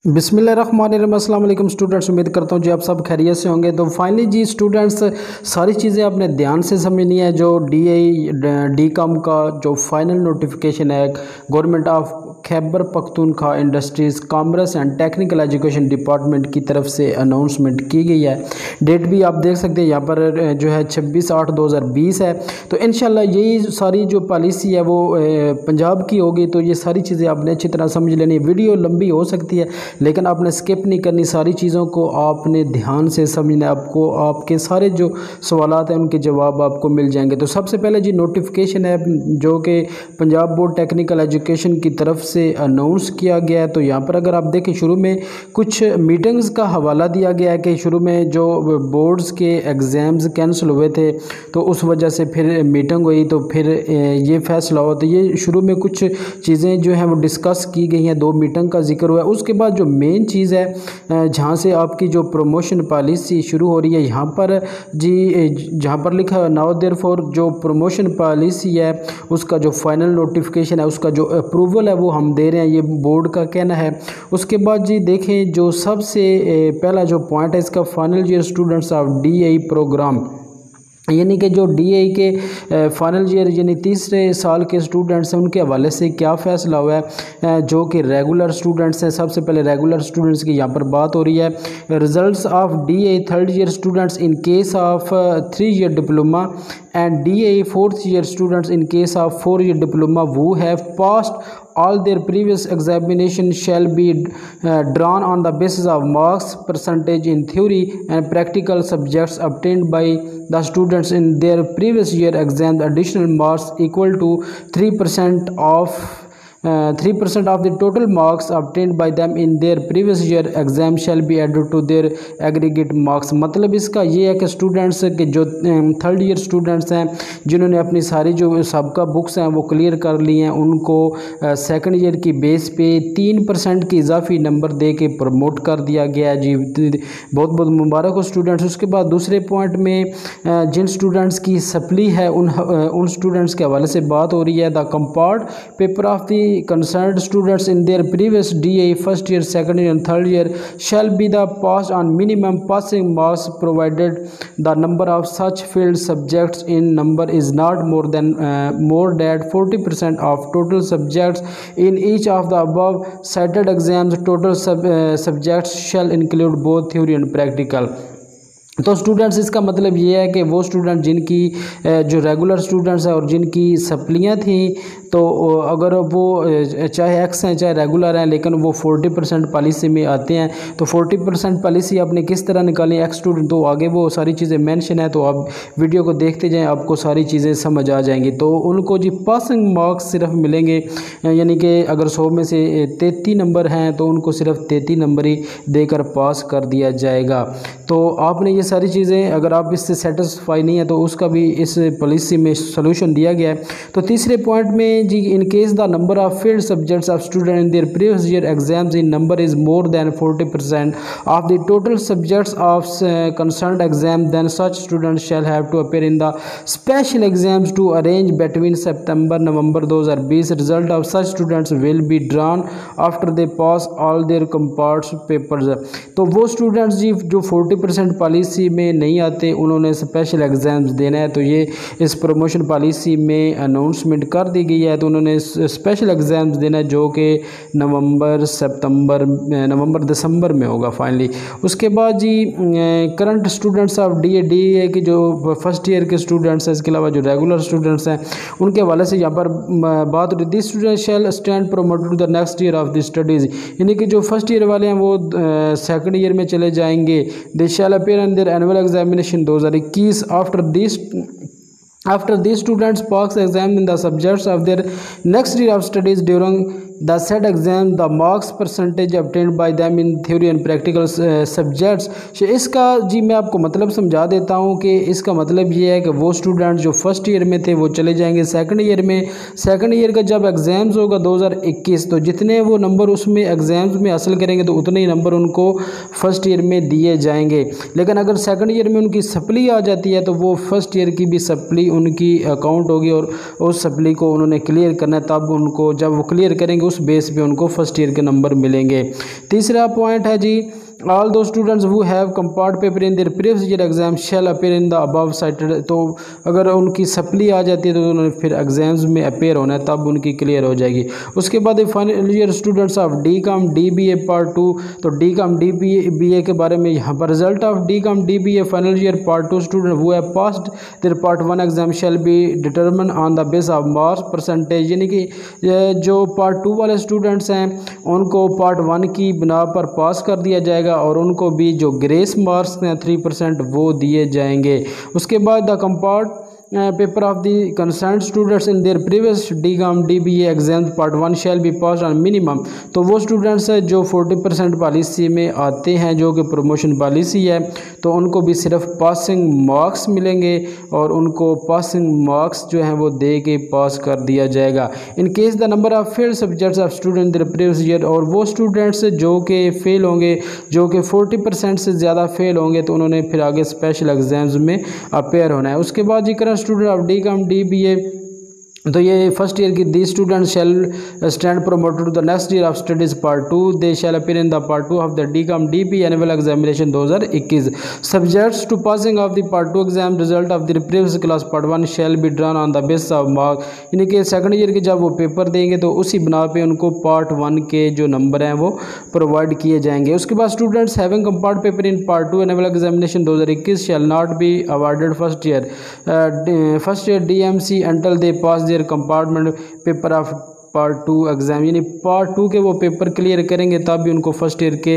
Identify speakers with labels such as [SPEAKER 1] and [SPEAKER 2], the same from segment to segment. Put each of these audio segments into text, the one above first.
[SPEAKER 1] बिस्मिल्लाहिर्रहमानिर्रहीम। अस्सलाम वालेकुम स्टूडेंट्स, उम्मीद करता हूँ जी आप सब खैरियत से होंगे। तो फाइनली जी स्टूडेंट्स, सारी चीज़ें आपने ध्यान से समझनी है। जो डी कॉम का जो फाइनल नोटिफिकेशन है government of Khyber Pakhtunkhwa industries commerce and technical education department की तरफ से अनाउंसमेंट की गई है। डेट भी आप देख सकते हैं यहाँ पर जो है 26/8/2020 है। तो इंशाल्लाह यही सारी जो पॉलिसी है वो पंजाब की होगी। तो ये सारी चीज़ें आपने अच्छी तरह समझ लेनी। वीडियो लंबी हो सकती है लेकिन आपने स्किप नहीं करनी, सारी चीज़ों को आपने ध्यान से समझना। आपको आपके सारे जो सवालात हैं उनके जवाब आपको मिल जाएंगे। तो सबसे पहले जी नोटिफिकेशन है जो कि पंजाब बोर्ड टेक्निकल एजुकेशन की तरफ से अनाउंस किया गया है। तो यहाँ पर अगर आप देखें शुरू में कुछ मीटिंग्स का हवाला दिया गया है कि शुरू में जो बोर्ड्स के एग्ज़ाम्स कैंसिल हुए थे तो उस वजह से फिर मीटिंग हुई, तो फिर ये फैसला हुआ। तो ये शुरू में कुछ चीज़ें जो हैं वो डिस्कस की गई हैं, 2 मीटिंग का जिक्र हुआ है। उसके बाद जो मेन चीज़ है जहाँ से आपकी जो प्रमोशन पॉलिसी शुरू हो रही है यहाँ पर जी, जहाँ पर लिखा है नाउ देयरफॉर, जो प्रमोशन पॉलिसी है उसका जो फाइनल नोटिफिकेशन है उसका जो अप्रूवल है वो हम दे रहे हैं, ये बोर्ड का कहना है। उसके बाद जी देखें जो सबसे पहला जो पॉइंट है इसका, final year students of DAE programme, यानी कि जो DAE के फाइनल ईयर यानी तीसरे साल के स्टूडेंट्स हैं उनके हवाले से क्या फ़ैसला हुआ है। जो कि रेगुलर स्टूडेंट्स हैं, सबसे पहले रेगुलर स्टूडेंट्स की यहाँ पर बात हो रही है। Results of DAE third year students in case of 3 year diploma and DAE fourth year students in case of 4 year diploma who have passed all their previous examination shall be drawn on the basis of marks percentage in theory and practical subjects obtained by the students in their previous year exams. Additional marks equal to 3% of 3% of the total marks obtained by them in their previous year exam shall be added to their aggregate marks। मतलब इसका ये है कि students के जो third year students हैं जिन्होंने अपनी सारी जो सबका बुक्स हैं वो क्लियर कर ली हैं, उनको सेकंड ईयर की बेस पे 3% की इजाफी नंबर दे के प्रमोट कर दिया गया है जी। बहुत बहुत मुबारक हो स्टूडेंट्स। उसके बाद दूसरे पॉइंट में जिन स्टूडेंट्स की सप्ली है उन स्टूडेंट्स के हवाले से बात हो रही है। The compart paper of the concerned students in their previous DAE first year, second year and third year shall be the passed on minimum passing marks provided the number of such field subjects in number is not more than 40% of total subjects in each of the above cited exams. Total subjects shall include both theory and practical। तो students इसका मतलब ये है कि वो student जिनकी जो regular students हैं और जिनकी सप्लियाँ थी, तो अगर वो चाहे एक्स हैं चाहे रेगुलर हैं लेकिन वो 40% पॉलिसी में आते हैं, तो 40% पॉलिसी आपने किस तरह निकाली एक्स स्टूडेंट, तो आगे वो सारी चीज़ें मेंशन है। तो आप वीडियो को देखते जाएं, आपको सारी चीज़ें समझ आ जाएंगी। तो उनको जी पासिंग मार्क्स सिर्फ मिलेंगे, यानी कि अगर 100 में से 33 नंबर हैं तो उनको सिर्फ 33 नंबर ही देकर पास कर दिया जाएगा। तो आपने ये सारी चीज़ें, अगर आप इससे सेटिस्फाई नहीं है तो उसका भी इस पॉलिसी में सॉल्यूशन दिया गया है। तो तीसरे पॉइंट में जी, in case the number of failed subjects of student in their previous year exams in number is more than 40% of the total subjects of concerned exam, then such student shall have to appear in the special exams to arrange between September-November 2020। Result of such students will be drawn after they pass all their comparts papers. तो वो students जी जो 40% policy में नहीं आते उन्होंने special exams देना है। तो ये इस प्रमोशन पॉलिसी में अनाउंसमेंट कर दी गई है। तो उन्होंने स्पेशल एग्ज़ाम्स देना है जो कि नवंबर दिसंबर में होगा फाइनली। उसके बाद जी करंट स्टूडेंट्स ऑफ DAE के जो फर्स्ट ईयर के स्टूडेंट्स हैं, इसके अलावा जो रेगुलर स्टूडेंट्स हैं उनके हवाले से यहाँ पर बात हो रही है। This student shall stand promoted to the next year of the studies, यानी कि जो फर्स्ट ईयर वाले हैं वो सेकंड ईयर में चले जाएंगे। They shall appear in their annual examination 2021 after these students pass exam in the subjects of their next year of studies during the said exam, the marks percentage obtained by them in theory and practical subjects। इसका जी मैं आपको मतलब समझा देता हूँ कि इसका मतलब ये है कि वो स्टूडेंट जो फर्स्ट ईयर में थे वो चले जाएंगे सेकंड ईयर में। सेकंड ईयर का जब एग्ज़ाम्स होगा 2021, तो जितने वो नंबर उसमें एग्ज़ाम्स में हासिल करेंगे तो उतने ही नंबर उनको फर्स्ट ईयर में दिए जाएंगे। लेकिन अगर सेकंड ईयर में उनकी सप्ली आ जाती है तो वो फर्स्ट ईयर की भी सप्ली उनकी अकाउंट होगी और उस सप्ली को उन्होंने क्लियर करना है। तब उनको जब वो क्लियर करेंगे उस बेस पे उनको फर्स्ट ईयर के नंबर मिलेंगे। तीसरा पॉइंट है जी, all those students who have compart paper in their previous year exam shall appear in the above cited. तो अगर उनकी सप्ली आ जाती है तो उन्होंने फिर एग्जाम्स में अपीयर होना है, तब उनकी क्लियर हो जाएगी। उसके बाद final year students of DCOM DBA part 2, तो DCOM DBA के बारे में यहाँ पर result of DCOM DBA final year part 2 student who have passed there part 1 exam shall be determine on the base of marks percentage. यानी कि जो part 2 वाले स्टूडेंट्स हैं उनको पार्ट 1 की बिना पर पास कर दिया जाएगा और उनको भी जो ग्रेस मार्क्स हैं 3% वो दिए जाएंगे। उसके बाद the compart paper of the concern students in their previous DCOM DBA exam part 1 shall be pass on minimum. तो वो स्टूडेंट्स हैं जो 40% पॉलिसी में आते हैं, जो कि प्रमोशन पॉलिसी है, तो उनको भी सिर्फ पासिंग मार्क्स मिलेंगे और उनको पासिंग मार्क्स जो हैं वो दे के पास कर दिया जाएगा। इन case the number of failed subjects of student there previous year, और वो स्टूडेंट्स जो कि फेल होंगे, जो कि 40% से ज़्यादा फेल होंगे, तो उन्होंने फिर आगे स्पेशल एग्जाम्स में अपेयर होना है। उसके बाद जी current student of DCOM DBA, तो ये फर्स्ट ईयर की the student shall stand promoted to the next year of studies part 2, they shall appear in the part 2 of the DCOM DBA annual examination 2021 subjects to passing of the part 2 exam result of the previous class part 1 shall be drawn on the base of mark. यानी कि second year के जब वो paper देंगे तो उसी बिना पे उनको पार्ट 1 के जो नंबर हैं वो प्रोवाइड किए जाएंगे। उसके बाद students having compart paper in part 2 annual examination 2021 shall not be awarded first year DMC until they pass their compartment paper of part 2 exam. यानी पार्ट 2 के वो पेपर क्लियर करेंगे तब भी उनको फर्स्ट ईयर के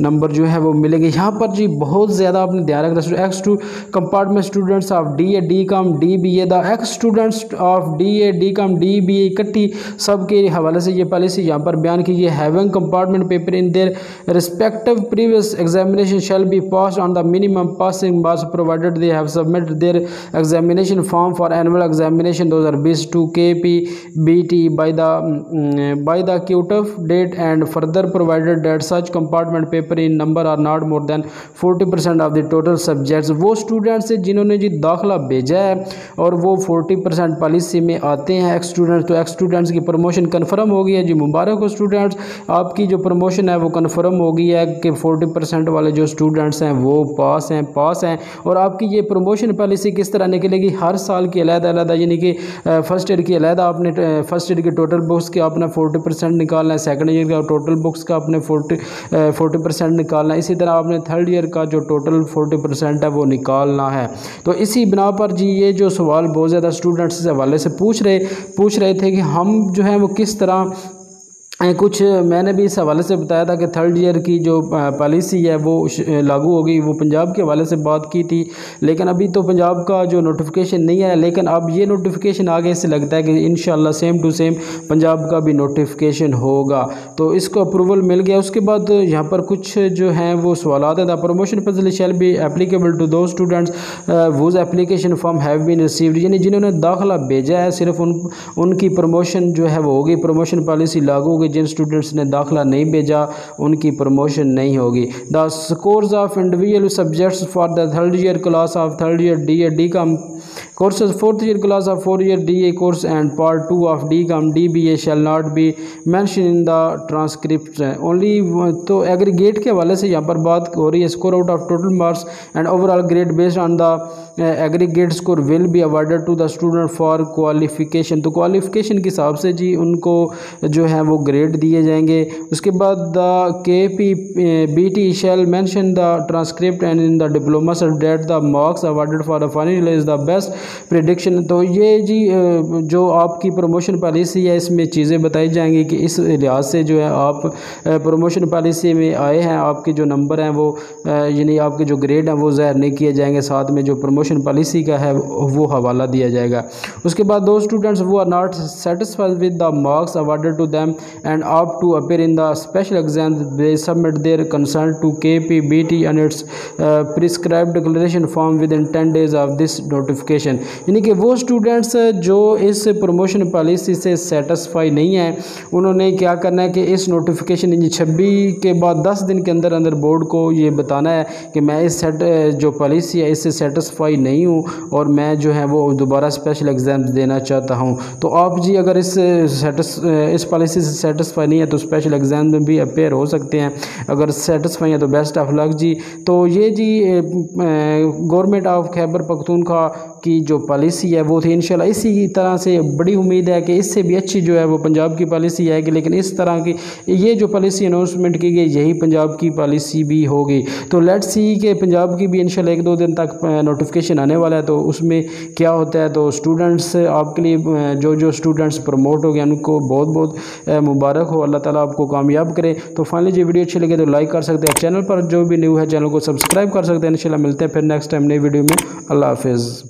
[SPEAKER 1] नंबर जो है वो मिलेंगे। यहाँ पर जी बहुत ज़्यादा आपने ध्यान रखना। Ex to compartment students of DA DCOM DBA the ex students of DA DCOM DBA इकट्ठी सब के हवाले से ये पॉलिसी यहाँ पर बयान की है। Having compartment paper in their respective previous examination shall be pass on the minimum passing marks provided they have submitted their examination form for annual examination 2020 to KPBT by the cutoff date and further provided that such compartment paper in number are not more than 40% of the total subjects। वो students जिन्होंने जी दाखिला भेजा है और वो 40% policy में आते हैं एक्स स्टूडेंट्स, तो एक्स स्टूडेंट्स की प्रमोशन कन्फर्म हो गई है जी। मुबारक हो स्टूडेंट्स, आपकी जो प्रमोशन है वो कन्फर्म हो गई है कि 40% वाले जो स्टूडेंट्स हैं वो पास हैं। और आपकी ये प्रमोशन पॉलिसी किस तरह निकलेगी, हर साल की अलग-अलग, यानी कि फर्स्ट ईयर की अलग आपने फर्स्ट ईयर की टोटल बुक्स के अपना 40% निकालना है, सेकंड ईयर का टोटल बुक्स का अपने 40% निकालना है, इसी तरह आपने थर्ड ईयर का जो टोटल 40% है वो निकालना है। तो इसी बिना पर जी ये जो सवाल बहुत ज़्यादा स्टूडेंट्स से हवाले से पूछ रहे थे कि हम जो है वो किस तरह कुछ मैंने भी इस हवाले से बताया था कि थर्ड ईयर की जो पॉलिसी है वो लागू हो गई। वो पंजाब के हवाले से बात की थी, लेकिन अभी तो पंजाब का जो नोटिफिकेशन नहीं आया, लेकिन अब ये नोटिफिकेशन आगे से लगता है कि इंशाल्लाह सेम टू सेम पंजाब का भी नोटिफिकेशन होगा, तो इसको अप्रूवल मिल गया। उसके बाद यहाँ पर कुछ जो हैं वो सवाल आते थे। Promotion facility shall be applicable to those students whose application form have been received, यानी जिन्होंने दाखिला भेजा है सिर्फ उनकी प्रमोशन जो है वो होगी, प्रमोशन पॉलिसी लागू होगी। जिन स्टूडेंट्स ने दाखिला नहीं भेजा उनकी प्रमोशन नहीं होगी। The scores of individual subjects for the third year class of third year DA DCOM courses, fourth year class of 4 year DA course and part 2 of DCOM DBA shall not be mentioned in the transcript only। तो aggregate के हवाले से यहाँ पर बात हो रही है। Score out of total marks and overall grade based on the aggregate score will be awarded to the student for qualification. तो क्वालिफिकेशन के हिसाब से जी उनको जो है वो ग्रेड दिए जाएंगे। उसके बाद the KPBT shall mention the transcript and in the diploma that the marks awarded for the final is the best prediction. तो ये जी जो आपकी प्रमोशन पॉलिसी है इसमें चीज़ें बताई जाएंगी कि इस लिहाज से जो है आप प्रमोशन पॉलिसी में आए हैं, आपके जो नंबर हैं वो यानी आपके जो ग्रेड हैं वो ज़ाहिर नहीं किए जाएंगे, साथ में जो प्रमोशन पॉलिसी का है वो हवाला दिया जाएगा। उसके बाद दो स्टूडेंट्स वो are not satisfied with the marks awarded to them and opt to appear in the special exam they submit their concern to KPBT and its prescribed declaration form within 10 days of this notification. यानी कि वो students जो इस promotion policy से satisfy नहीं है, उन्होंने क्या करना है कि इस नोटिफिकेशन 26 के बाद 10 दिन के अंदर अंदर बोर्ड को ये बताना है कि मैं इस जो पॉलिसी है इससे सेटिस्फाई नहीं हूँ और मैं जो है वो दोबारा स्पेशल एग्ज़ाम देना चाहता हूँ। तो आप जी अगर इस पॉलिसी से सेटिस्फाई नहीं है तो स्पेशल एग्ज़ाम में भी अपेयर हो सकते हैं। अगर सेटिस्फाई है तो बेस्ट ऑफ लक जी। तो ये जी गवर्नमेंट ऑफ खैबर पख्तूनख्वा की जो पॉलिसी है वो थी। इंशाल्लाह इसी तरह से बड़ी उम्मीद है कि इससे भी अच्छी जो है वो पंजाब की पॉलिसी आएगी, लेकिन इस तरह की ये जो पॉलिसी अनाउंसमेंट की गई यही पंजाब की पॉलिसी भी होगी। तो लेट्स सी कि पंजाब की भी इंशाल्लाह 1-2 दिन तक नोटिफिकेशन आने वाला है, तो उसमें क्या होता है। तो स्टूडेंट्स आपके लिए जो स्टूडेंट्स प्रमोट हो गए उनको बहुत बहुत मुबारक हो, अल्लाह ताला आपको कामयाब करे। तो फाइनली जो वीडियो अच्छी लगे तो लाइक कर सकते हैं, चैनल पर जो भी न्यू है चैनल को सब्सक्राइब कर सकते हैं। इंशाल्लाह मिलते हैं फिर नेक्स्ट टाइम नई वीडियो में। अल्लाह हाफिज़।